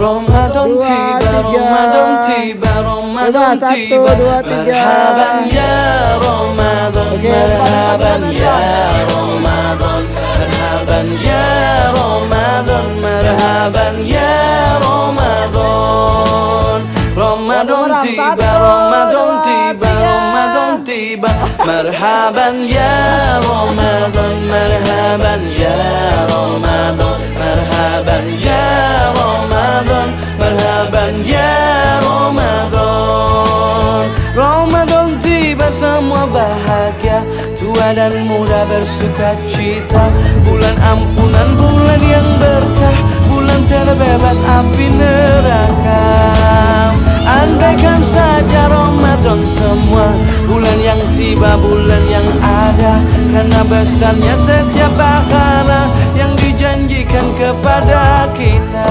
Ramadan tiba, Ramadan tiba, Ramadan tiba. Marhaban ya Ramadan, marhaban ya Ramadan, marhaban ya Ramadan, marhaban ya Ramadan. Ramadan tiba, Ramadan tiba, Ramadan tiba. Marhaban ya Ramadan, marhaban ya Ramadan, marhaban ya Ramadan, marhaban ya Ramadan. Ramadan tiba, semua bahagia, tua dan muda bersuka cita. Bulan ampunan, bulan yang berkah, bulan terbebas api neraka. Andaikan saja Ramadan semua, bulan yang tiba, bulan yang ada, karena besarnya setiap pahala yang dijanjikan kepada kita.